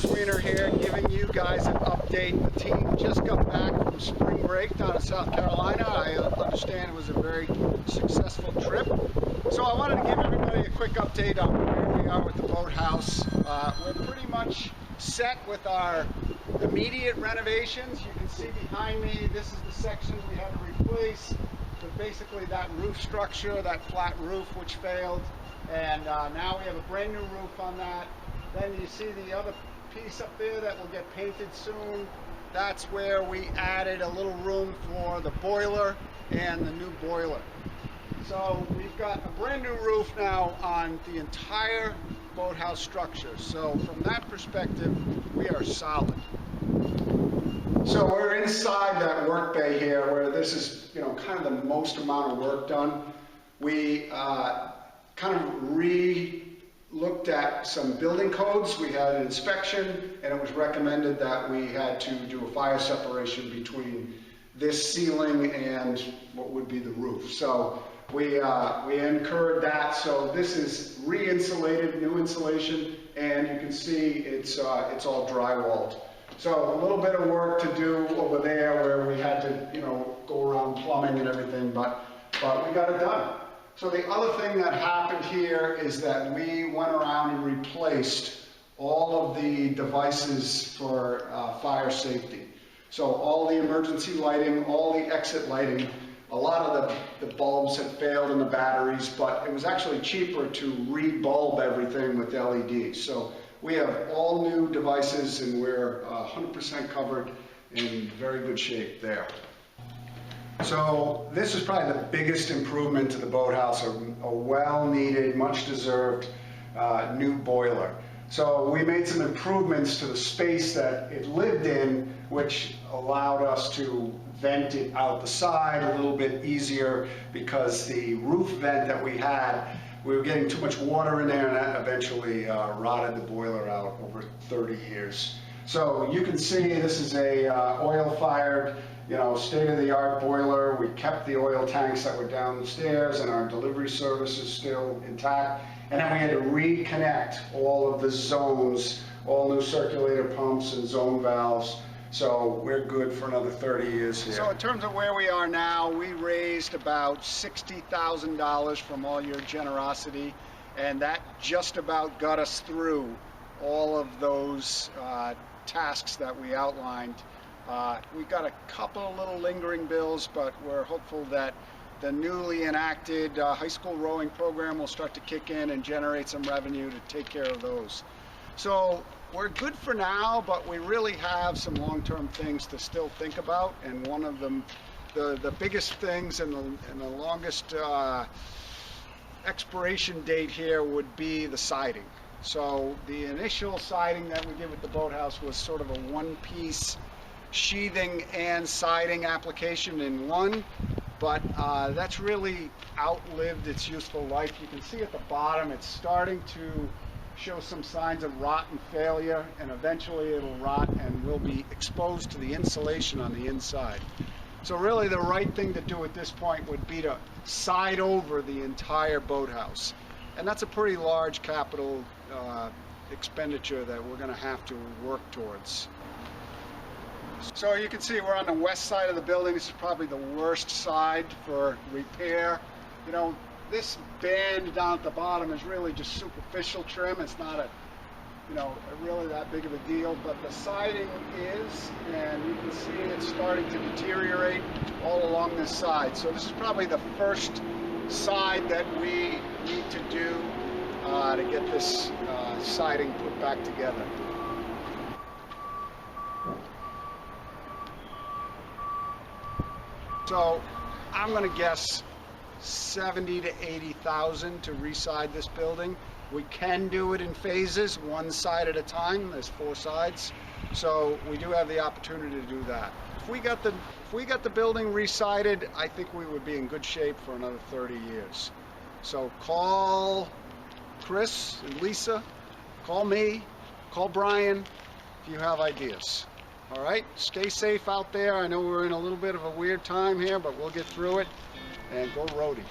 Screener here, giving you guys an update. The team just got back from spring break down in South Carolina. I understand it was a very successful trip. So I wanted to give everybody a quick update on where we are with the Boathouse. We're pretty much set with our immediate renovations. You can see behind me, this is the section we had to replace. So basically that roof structure, that flat roof which failed. And now we have a brand new roof on that. Then you see the other piece up there that will get painted soon. That's where we added a little room for the boiler and the new boiler. So we've got a brand new roof now on the entire boathouse structure. So from that perspective, we are solid. So we're inside that work bay here where this is, kind of the most amount of work done. We kind of re-looked at some building codes. We had an inspection and it was recommended that we had to do a fire separation between this ceiling and what would be the roof. So we incurred that. So this is re-insulated, new insulation, and you can see it's all drywalled. So a little bit of work to do over there where we had to, go around plumbing and everything, but we got it done. So the other thing that happened here is that we went around and replaced all of the devices for fire safety. So all the emergency lighting, all the exit lighting, a lot of the bulbs had failed in the batteries, but it was actually cheaper to re-bulb everything with LEDs. So we have all new devices and we're 100% covered, in very good shape there. So this is probably the biggest improvement to the boathouse, a well-needed, much-deserved new boiler. So we made some improvements to the space that it lived in, which allowed us to vent it out the side a little bit easier, because the roof vent that we had, we were getting too much water in there, and that eventually rotted the boiler out over 30 years. So you can see this is a oil-fired, state-of-the-art boiler. We kept the oil tanks that were downstairs, and our delivery service is still intact. And then we had to reconnect all of the zones, all new circulator pumps and zone valves. So we're good for another 30 years here. So in terms of where we are now, we raised about $60,000 from all your generosity, and that just about got us through all of those tasks that we outlined. We got a couple of little lingering bills, but we're hopeful that the newly enacted high school rowing program will start to kick in and generate some revenue to take care of those. So we're good for now, but we really have some long-term things to still think about, and one of them, the biggest things and the longest expiration date here would be the siding. So the initial siding that we did with the boathouse was sort of a one-piece sheathing and siding application in one, but that's really outlived its useful life. You can see at the bottom it's starting to show some signs of rot and failure, and eventually it'll rot and will be exposed to the insulation on the inside. So really the right thing to do at this point would be to side over the entire boathouse, and that's a pretty large capital expenditure that we're going to have to work towards. So you can see we're on the west side of the building. This is probably the worst side for repair. This band down at the bottom is really just superficial trim. It's not really that big of a deal, but the siding is, and you can see it's starting to deteriorate all along this side. So this is probably the first side that we need to do to get this siding put back together. So I'm going to guess 70 to 80,000 to reside this building. We can do it in phases, one side at a time. There's 4 sides, so we do have the opportunity to do that. If we got the building resided, I think we would be in good shape for another 30 years. So call Chris and Lisa, call me, call Brian if you have ideas. All right, stay safe out there. I know we're in a little bit of a weird time here, but we'll get through it, and go roadie.